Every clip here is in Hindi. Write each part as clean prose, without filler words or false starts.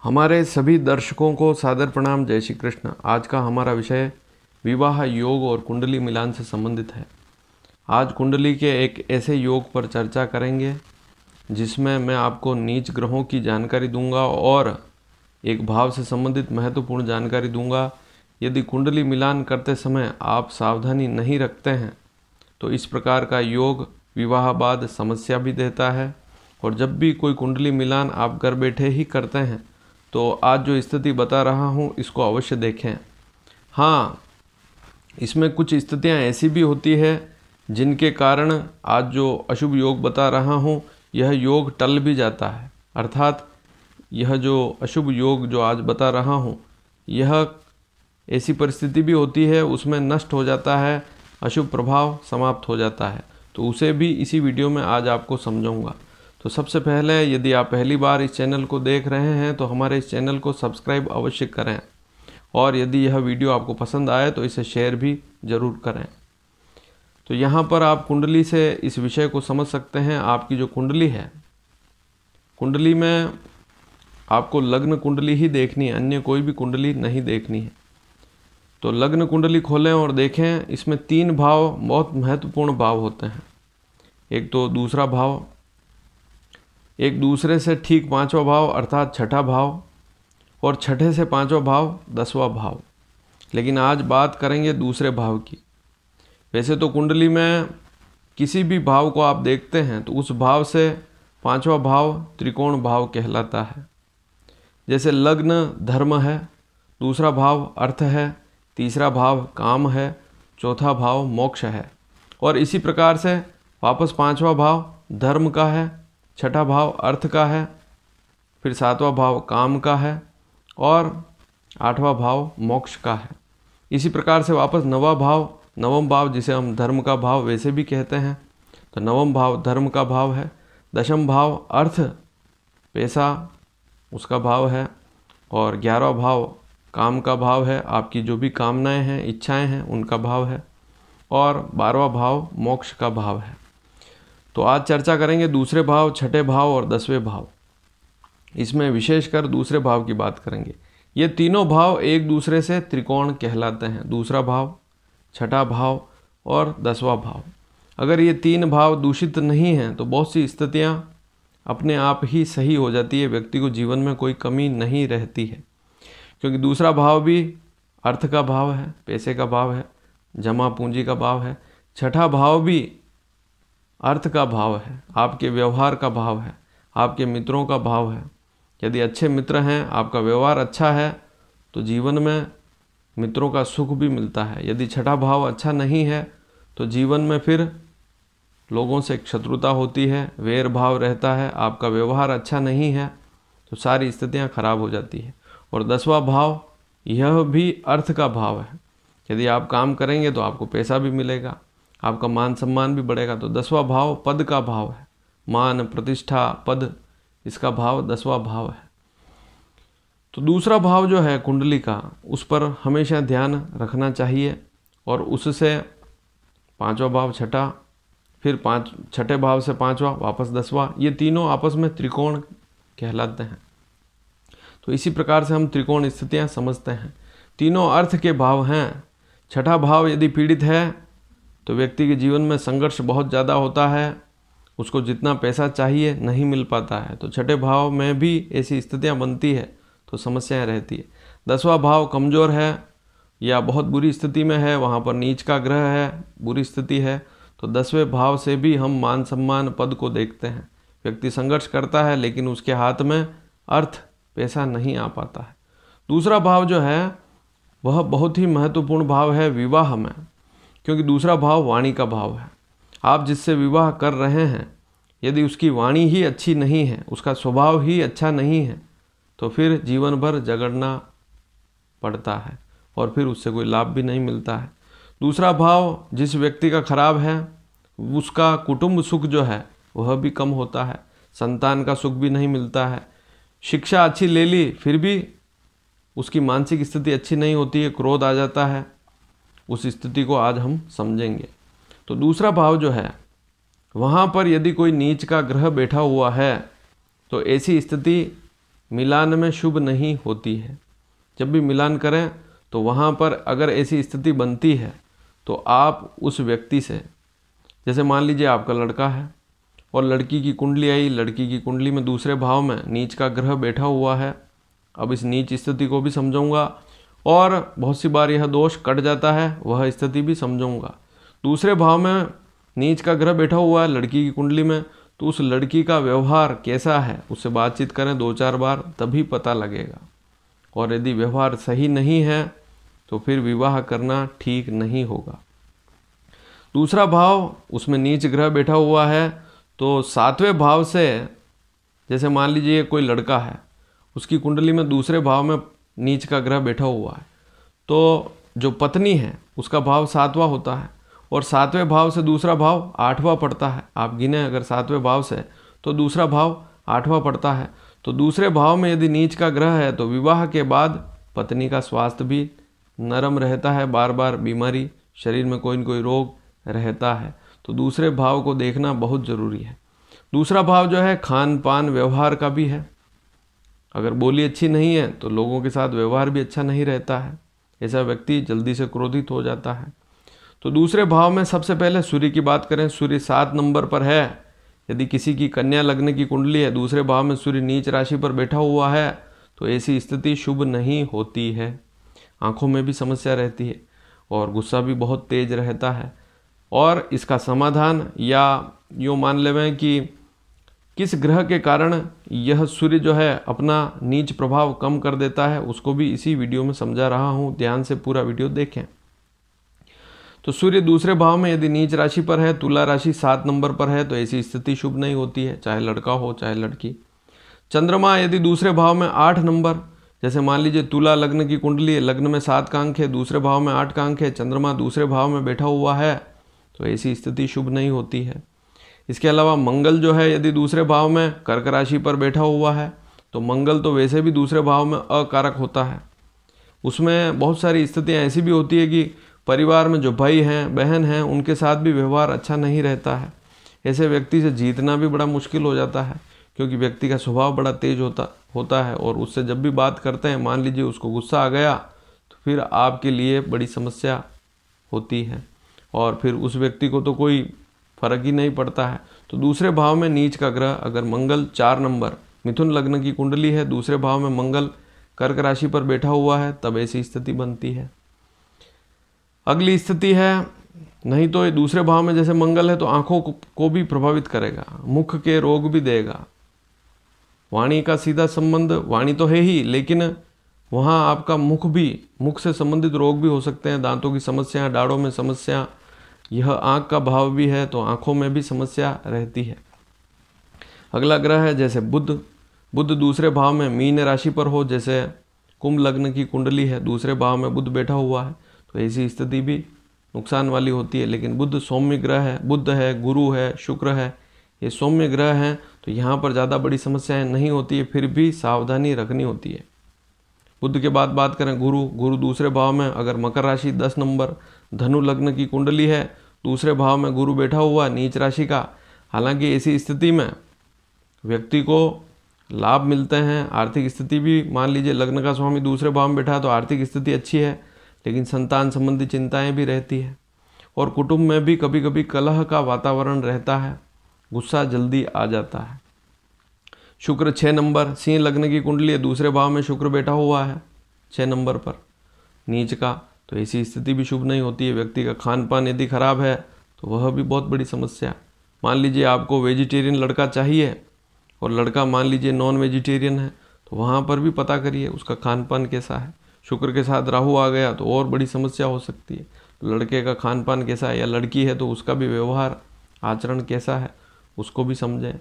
हमारे सभी दर्शकों को सादर प्रणाम। जय श्री कृष्ण। आज का हमारा विषय विवाह योग और कुंडली मिलान से संबंधित है। आज कुंडली के एक ऐसे योग पर चर्चा करेंगे जिसमें मैं आपको नीच ग्रहों की जानकारी दूंगा और एक भाव से संबंधित महत्वपूर्ण जानकारी दूंगा। यदि कुंडली मिलान करते समय आप सावधानी नहीं रखते हैं तो इस प्रकार का योग विवाह बाद समस्या भी देता है। और जब भी कोई कुंडली मिलान आप घर बैठे ही करते हैं तो आज जो स्थिति बता रहा हूँ इसको अवश्य देखें। हाँ, इसमें कुछ स्थितियाँ ऐसी भी होती है जिनके कारण आज जो अशुभ योग बता रहा हूँ यह योग टल भी जाता है। अर्थात यह जो अशुभ योग जो आज बता रहा हूँ यह ऐसी परिस्थिति भी होती है उसमें नष्ट हो जाता है, अशुभ प्रभाव समाप्त हो जाता है। तो उसे भी इसी वीडियो में आज आपको समझाऊंगा। तो सबसे पहले यदि आप पहली बार इस चैनल को देख रहे हैं तो हमारे इस चैनल को सब्सक्राइब अवश्य करें और यदि यह वीडियो आपको पसंद आए तो इसे शेयर भी ज़रूर करें। तो यहाँ पर आप कुंडली से इस विषय को समझ सकते हैं। आपकी जो कुंडली है, कुंडली में आपको लग्न कुंडली ही देखनी है, अन्य कोई भी कुंडली नहीं देखनी है। तो लग्न कुंडली खोलें और देखें, इसमें 3 भाव बहुत महत्वपूर्ण भाव होते हैं। एक तो दूसरा भाव, एक दूसरे से ठीक 5वां भाव अर्थात छठा भाव, और छठे से 5वां भाव 10वां भाव। लेकिन आज बात करेंगे दूसरे भाव की। वैसे तो कुंडली में किसी भी भाव को आप देखते हैं तो उस भाव से 5वां भाव त्रिकोण भाव कहलाता है। जैसे लग्न धर्म है, दूसरा भाव अर्थ है, तीसरा भाव काम है, चौथा भाव मोक्ष है। और इसी प्रकार से वापस 5वां भाव धर्म का है, छठा भाव अर्थ का है, फिर 7वां भाव काम का है और 8वां भाव मोक्ष का है। इसी प्रकार से वापस 9वां भाव, नवम भाव जिसे हम धर्म का भाव वैसे भी कहते हैं, तो नवम भाव धर्म का भाव है। 10वां भाव अर्थ पैसा उसका भाव है और 11वां भाव काम का भाव है, आपकी जो भी कामनाएं हैं इच्छाएं हैं उनका भाव है, और 12वां भाव मोक्ष का भाव है। तो आज चर्चा करेंगे दूसरे भाव, छठे भाव और 10वें भाव। इसमें विशेषकर दूसरे भाव की बात करेंगे। ये तीनों भाव एक दूसरे से त्रिकोण कहलाते हैं, दूसरा भाव, छठा भाव और 10वां भाव। अगर ये 3 भाव दूषित नहीं हैं तो बहुत सी स्थितियाँ अपने आप ही सही हो जाती है, व्यक्ति को जीवन में कोई कमी नहीं रहती है। क्योंकि दूसरा भाव भी अर्थ का भाव है, पैसे का भाव है, जमा पूंजी का भाव है। छठा भाव भी अर्थ का भाव है, आपके व्यवहार का भाव है, आपके मित्रों का भाव है। यदि अच्छे मित्र हैं, आपका व्यवहार अच्छा है तो जीवन में मित्रों का सुख भी मिलता है। यदि छठा भाव अच्छा नहीं है तो जीवन में फिर लोगों से शत्रुता होती है, वैर भाव रहता है, आपका व्यवहार अच्छा नहीं है तो सारी स्थितियां खराब हो जाती है। और 10वां भाव यह भी अर्थ का भाव है। यदि आप काम करेंगे तो आपको पैसा भी मिलेगा, आपका मान सम्मान भी बढ़ेगा। तो 10वां भाव पद का भाव है, मान प्रतिष्ठा पद, इसका भाव 10वां भाव है। तो दूसरा भाव जो है कुंडली का उस पर हमेशा ध्यान रखना चाहिए और उससे 5वां भाव छठा, फिर छठे भाव से 5वां, वापस 10वां, ये तीनों आपस में त्रिकोण कहलाते हैं। तो इसी प्रकार से हम त्रिकोण स्थितियां समझते हैं। तीनों अर्थ के भाव हैं। छठा भाव यदि पीड़ित है तो व्यक्ति के जीवन में संघर्ष बहुत ज़्यादा होता है, उसको जितना पैसा चाहिए नहीं मिल पाता है। तो छठे भाव में भी ऐसी स्थितियां बनती है तो समस्याएं रहती है। 10वां भाव कमज़ोर है या बहुत बुरी स्थिति में है, वहाँ पर नीच का ग्रह है, बुरी स्थिति है, तो 10वें भाव से भी हम मान सम्मान पद को देखते हैं। व्यक्ति संघर्ष करता है लेकिन उसके हाथ में अर्थ पैसा नहीं आ पाता है। दूसरा भाव जो है वह बहुत ही महत्वपूर्ण भाव है विवाह में, क्योंकि दूसरा भाव वाणी का भाव है। आप जिससे विवाह कर रहे हैं यदि उसकी वाणी ही अच्छी नहीं है, उसका स्वभाव ही अच्छा नहीं है तो फिर जीवन भर झगड़ना पड़ता है और फिर उससे कोई लाभ भी नहीं मिलता है। दूसरा भाव जिस व्यक्ति का खराब है उसका कुटुंब सुख जो है वह भी कम होता है, संतान का सुख भी नहीं मिलता है। शिक्षा अच्छी ले ली फिर भी उसकी मानसिक स्थिति अच्छी नहीं होती है, क्रोध आ जाता है। उस स्थिति को आज हम समझेंगे। तो दूसरा भाव जो है वहाँ पर यदि कोई नीच का ग्रह बैठा हुआ है तो ऐसी स्थिति मिलान में शुभ नहीं होती है। जब भी मिलान करें तो वहाँ पर अगर ऐसी स्थिति बनती है तो आप उस व्यक्ति से, जैसे मान लीजिए आपका लड़का है और लड़की की कुंडली आई, लड़की की कुंडली में दूसरे भाव में नीच का ग्रह बैठा हुआ है। अब इस नीच स्थिति को भी समझाऊंगा और बहुत सी बार यह दोष कट जाता है, वह स्थिति भी समझाऊंगा। दूसरे भाव में नीच का ग्रह बैठा हुआ है लड़की की कुंडली में, तो उस लड़की का व्यवहार कैसा है, उससे बातचीत करें 2-4 बार, तभी पता लगेगा। और यदि व्यवहार सही नहीं है तो फिर विवाह करना ठीक नहीं होगा। दूसरा भाव, उसमें नीच ग्रह बैठा हुआ है, तो 7वें भाव से, जैसे मान लीजिए कोई लड़का है, उसकी कुंडली में दूसरे भाव में नीच का ग्रह बैठा हुआ है, तो जो पत्नी है उसका भाव 7वां होता है और 7वें भाव से दूसरा भाव 8वां पड़ता है। आप गिने अगर 7वें भाव से तो दूसरा भाव 8वां पड़ता है। तो दूसरे भाव में यदि नीच का ग्रह है तो विवाह के बाद पत्नी का स्वास्थ्य भी नरम रहता है, बार बार बीमारी, शरीर में कोई न कोई रोग रहता है। तो दूसरे भाव को देखना बहुत ज़रूरी है। दूसरा भाव जो है खान पान व्यवहार का भी है। अगर बोली अच्छी नहीं है तो लोगों के साथ व्यवहार भी अच्छा नहीं रहता है, ऐसा व्यक्ति जल्दी से क्रोधित हो जाता है। तो दूसरे भाव में सबसे पहले सूर्य की बात करें, सूर्य 7 नंबर पर है। यदि किसी की कन्या लग्न की कुंडली है, दूसरे भाव में सूर्य नीच राशि पर बैठा हुआ है, तो ऐसी स्थिति शुभ नहीं होती है। आंखों में भी समस्या रहती है और गुस्सा भी बहुत तेज रहता है। और इसका समाधान, या यूँ मान लें कि किस ग्रह के कारण यह सूर्य जो है अपना नीच प्रभाव कम कर देता है, उसको भी इसी वीडियो में समझा रहा हूँ, ध्यान से पूरा वीडियो देखें। तो सूर्य दूसरे भाव में यदि नीच राशि पर है, तुला राशि 7 नंबर पर है, तो ऐसी स्थिति शुभ नहीं होती है, चाहे लड़का हो चाहे लड़की। चंद्रमा यदि दूसरे भाव में 8 नंबर, जैसे मान लीजिए तुला लग्न की कुंडली है, लग्न में 7 का अंक है, दूसरे भाव में 8 का अंक है, चंद्रमा दूसरे भाव में बैठा हुआ है, तो ऐसी स्थिति शुभ नहीं होती है। इसके अलावा मंगल जो है यदि दूसरे भाव में कर्क राशि पर बैठा हुआ है, तो मंगल तो वैसे भी दूसरे भाव में अकारक होता है। उसमें बहुत सारी स्थितियाँ ऐसी भी होती है कि परिवार में जो भाई हैं बहन हैं उनके साथ भी व्यवहार अच्छा नहीं रहता है। ऐसे व्यक्ति से जीतना भी बड़ा मुश्किल हो जाता है, क्योंकि व्यक्ति का स्वभाव बड़ा तेज होता है और उससे जब भी बात करते हैं, मान लीजिए उसको गुस्सा आ गया, तो फिर आपके लिए बड़ी समस्या होती है और फिर उस व्यक्ति को तो कोई फर्क ही नहीं पड़ता है। तो दूसरे भाव में नीच का ग्रह अगर मंगल 4 नंबर, मिथुन लग्न की कुंडली है, दूसरे भाव में मंगल कर्क राशि पर बैठा हुआ है, तब ऐसी स्थिति बनती है। अगली स्थिति है, नहीं तो ये दूसरे भाव में जैसे मंगल है तो आंखों को भी प्रभावित करेगा, मुख के रोग भी देगा। वाणी का सीधा संबंध, वाणी तो है ही, लेकिन वहाँ आपका मुख से संबंधित रोग भी हो सकते हैं, दांतों की समस्या, दाढ़ों में समस्या। यह आँख का भाव भी है तो आँखों में भी समस्या रहती है। अगला ग्रह है जैसे बुध दूसरे भाव में मीन राशि पर हो, जैसे कुंभ लग्न की कुंडली है, दूसरे भाव में बुध बैठा हुआ है, तो ऐसी स्थिति भी नुकसान वाली होती है। लेकिन बुध सौम्य ग्रह है, बुध है, गुरु है, शुक्र है, ये सौम्य ग्रह हैं, तो यहाँ पर ज़्यादा बड़ी समस्याएं नहीं होती है, फिर भी सावधानी रखनी होती है। बुध के बाद बात करें गुरु दूसरे भाव में, अगर मकर राशि 10 नंबर धनु लग्न की कुंडली है, दूसरे भाव में गुरु बैठा हुआ नीच राशि का। हालांकि ऐसी स्थिति में व्यक्ति को लाभ मिलते हैं, आर्थिक स्थिति भी, मान लीजिए लग्न का स्वामी दूसरे भाव में बैठा है तो आर्थिक स्थिति अच्छी है, लेकिन संतान संबंधी चिंताएं भी रहती है और कुटुंब में भी कभी कभी कलह का वातावरण रहता है, गुस्सा जल्दी आ जाता है। शुक्र 6 नंबर, सिंह लग्न की कुंडली है, दूसरे भाव में शुक्र बैठा हुआ है 6 नंबर पर नीच का, तो ऐसी स्थिति भी शुभ नहीं होती है। व्यक्ति का खान पान यदि खराब है तो वह भी बहुत बड़ी समस्या। मान लीजिए आपको वेजिटेरियन लड़का चाहिए और लड़का मान लीजिए नॉन वेजिटेरियन है, तो वहाँ पर भी पता करिए उसका खान पान कैसा है। शुक्र के साथ राहु आ गया तो और बड़ी समस्या हो सकती है। तो लड़के का खान पान कैसा है, या लड़की है तो उसका भी व्यवहार आचरण कैसा है, उसको भी समझें।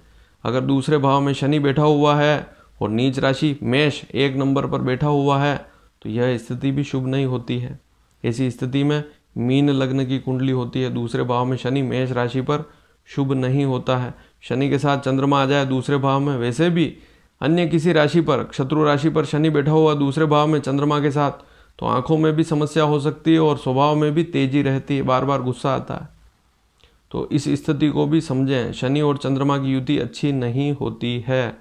अगर दूसरे भाव में शनि बैठा हुआ है और नीच राशि मेष 1 नंबर पर बैठा हुआ है, तो यह स्थिति भी शुभ नहीं होती है। ऐसी स्थिति में मीन लग्न की कुंडली होती है, दूसरे भाव में शनि मेष राशि पर शुभ नहीं होता है। शनि के साथ चंद्रमा आ जाए दूसरे भाव में, वैसे भी अन्य किसी राशि पर, शत्रु राशि पर शनि बैठा हुआ दूसरे भाव में चंद्रमा के साथ, तो आंखों में भी समस्या हो सकती है और स्वभाव में भी तेजी रहती है, बार बार गुस्सा आता है। तो इस स्थिति को भी समझें, शनि और चंद्रमा की युति अच्छी नहीं होती है।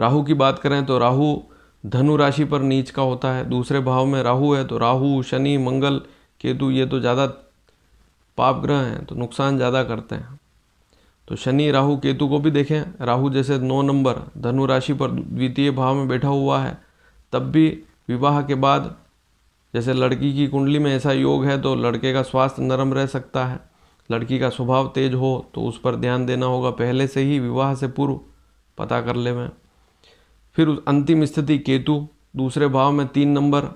राहु की बात करें तो राहु धनु राशि पर नीच का होता है। दूसरे भाव में राहु है तो राहु, शनि, मंगल, केतु ये तो ज़्यादा पाप ग्रह हैं, तो नुकसान ज़्यादा करते हैं। तो शनि, राहु, केतु को भी देखें। राहु जैसे 9 नंबर धनु राशि पर द्वितीय भाव में बैठा हुआ है, तब भी विवाह के बाद जैसे लड़की की कुंडली में ऐसा योग है तो लड़के का स्वास्थ्य नरम रह सकता है। लड़की का स्वभाव तेज हो तो उस पर ध्यान देना होगा, पहले से ही विवाह से पूर्व पता कर ले में। फिर अंतिम स्थिति केतु दूसरे भाव में 3 नंबर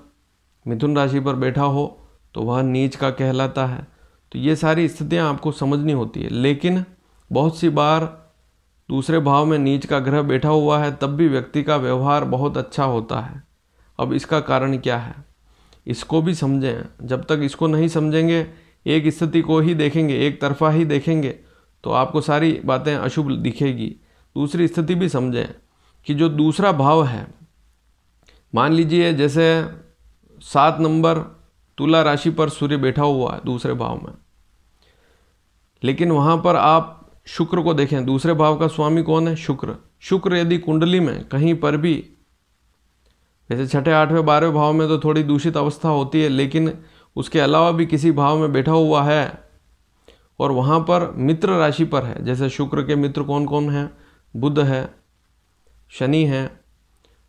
मिथुन राशि पर बैठा हो तो वह नीच का कहलाता है। तो ये सारी स्थितियां आपको समझनी होती है। लेकिन बहुत सी बार दूसरे भाव में नीच का ग्रह बैठा हुआ है तब भी व्यक्ति का व्यवहार बहुत अच्छा होता है। अब इसका कारण क्या है, इसको भी समझें। जब तक इसको नहीं समझेंगे, एक स्थिति को ही देखेंगे, एक तरफा ही देखेंगे, तो आपको सारी बातें अशुभ दिखेगी। दूसरी स्थिति भी समझें कि जो दूसरा भाव है, मान लीजिए जैसे 7 नंबर तुला राशि पर सूर्य बैठा हुआ है दूसरे भाव में, लेकिन वहाँ पर आप शुक्र को देखें। दूसरे भाव का स्वामी कौन है? शुक्र। शुक्र यदि कुंडली में कहीं पर भी, जैसे छठे, 8वें, 12वें भाव में तो थोड़ी दूषित अवस्था होती है, लेकिन उसके अलावा भी किसी भाव में बैठा हुआ है और वहाँ पर मित्र राशि पर है, जैसे शुक्र के मित्र कौन कौन है? बुध है, शनि है।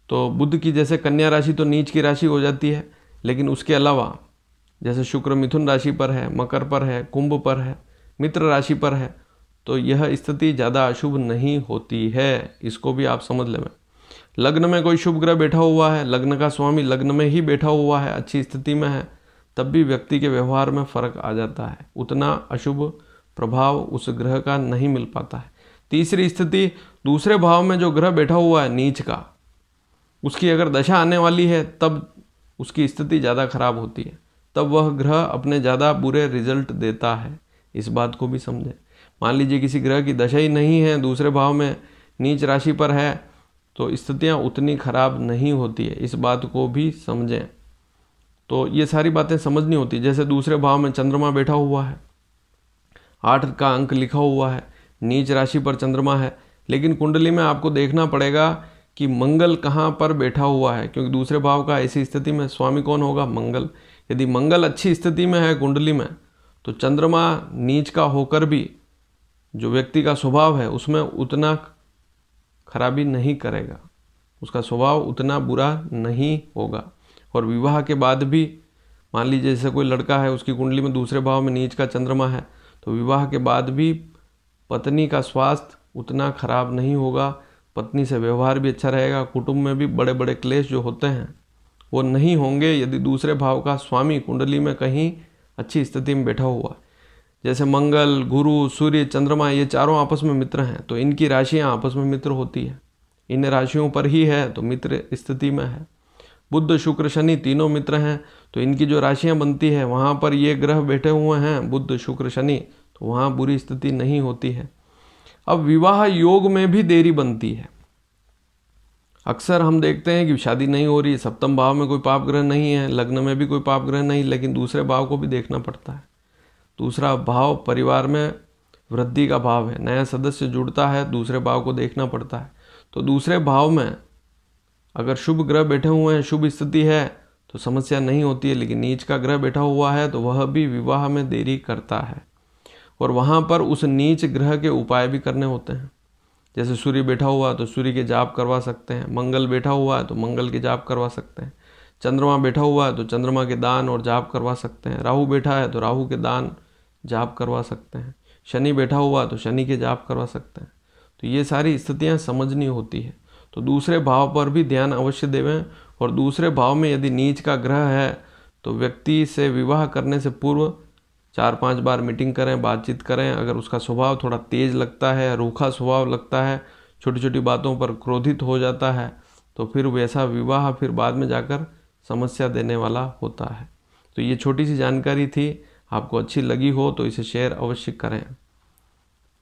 तो बुध की जैसे कन्या राशि तो नीच की राशि हो जाती है, लेकिन उसके अलावा जैसे शुक्र मिथुन राशि पर है, मकर पर है, कुंभ पर है, मित्र राशि पर है, तो यह स्थिति ज़्यादा अशुभ नहीं होती है। इसको भी आप समझ लें। लग्न में कोई शुभ ग्रह बैठा हुआ है, लग्न का स्वामी लग्न में ही बैठा हुआ है, अच्छी स्थिति में है, तब भी व्यक्ति के व्यवहार में फर्क आ जाता है। उतना अशुभ प्रभाव उस ग्रह का नहीं मिल पाता है। तीसरी स्थिति, दूसरे भाव में जो ग्रह बैठा हुआ है नीच का, उसकी अगर दशा आने वाली है तब उसकी स्थिति ज़्यादा खराब होती है, तब वह ग्रह अपने ज़्यादा बुरे रिजल्ट देता है। इस बात को भी समझें। मान लीजिए किसी ग्रह की दशा ही नहीं है, दूसरे भाव में नीच राशि पर है, तो स्थितियाँ उतनी खराब नहीं होती है। इस बात को भी समझें। तो ये सारी बातें समझनी होती है। जैसे दूसरे भाव में चंद्रमा बैठा हुआ है, 8 का अंक लिखा हुआ है, नीच राशि पर चंद्रमा है, लेकिन कुंडली में आपको देखना पड़ेगा कि मंगल कहाँ पर बैठा हुआ है, क्योंकि दूसरे भाव का ऐसी स्थिति में स्वामी कौन होगा? मंगल। यदि मंगल अच्छी स्थिति में है कुंडली में, तो चंद्रमा नीच का होकर भी जो व्यक्ति का स्वभाव है उसमें उतना खराबी नहीं करेगा, उसका स्वभाव उतना बुरा नहीं होगा। और विवाह के बाद भी मान लीजिए जैसे कोई लड़का है, उसकी कुंडली में दूसरे भाव में नीच का चंद्रमा है, तो विवाह के बाद भी पत्नी का स्वास्थ्य उतना खराब नहीं होगा, पत्नी से व्यवहार भी अच्छा रहेगा, कुटुंब में भी बड़े बड़े क्लेश जो होते हैं वो नहीं होंगे यदि दूसरे भाव का स्वामी कुंडली में कहीं अच्छी स्थिति में बैठा हुआ है। जैसे मंगल, गुरु, सूर्य, चंद्रमा ये चारों आपस में मित्र हैं, तो इनकी राशियां आपस में मित्र होती है। इन राशियों पर ही है तो मित्र स्थिति में है। बुध, शुक्र, शनि तीनों मित्र हैं, तो इनकी जो राशियां बनती है वहाँ पर ये ग्रह बैठे हुए हैं बुध, शुक्र, शनि, तो वहाँ बुरी स्थिति नहीं होती है। अब विवाह योग में भी देरी बनती है। अक्सर हम देखते हैं कि शादी नहीं हो रही, सप्तम भाव में कोई पाप ग्रह नहीं है, लग्न में भी कोई पाप ग्रह नहीं, लेकिन दूसरे भाव को भी देखना पड़ता है। दूसरा भाव परिवार में वृद्धि का भाव है, नया सदस्य जुड़ता है, दूसरे भाव को देखना पड़ता है। तो दूसरे भाव में अगर शुभ ग्रह बैठे हुए हैं, शुभ स्थिति है, तो समस्या नहीं होती है, लेकिन नीच का ग्रह बैठा हुआ है तो वह भी विवाह में देरी करता है। और वहाँ पर उस नीच ग्रह के उपाय भी करने होते हैं। जैसे सूर्य बैठा हुआ तो सूर्य के जाप करवा सकते हैं, मंगल बैठा हुआ है तो मंगल के जाप करवा सकते हैं, चंद्रमा बैठा हुआ है तो चंद्रमा के दान और जाप करवा सकते हैं, राहु बैठा है तो राहु के दान जाप करवा सकते हैं, शनि बैठा हुआ तो शनि के जाप करवा सकते हैं। तो ये सारी स्थितियाँ समझनी होती है। तो दूसरे भाव पर भी ध्यान अवश्य देवें। और दूसरे भाव में यदि नीच का ग्रह है तो व्यक्ति से विवाह करने से पूर्व 4-5 बार मीटिंग करें, बातचीत करें। अगर उसका स्वभाव थोड़ा तेज लगता है, रूखा स्वभाव लगता है, छोटी छोटी बातों पर क्रोधित हो जाता है, तो फिर वैसा विवाह फिर बाद में जाकर समस्या देने वाला होता है। तो ये छोटी सी जानकारी थी, आपको अच्छी लगी हो तो इसे शेयर अवश्य करें।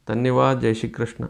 धन्यवाद। जय श्री कृष्ण।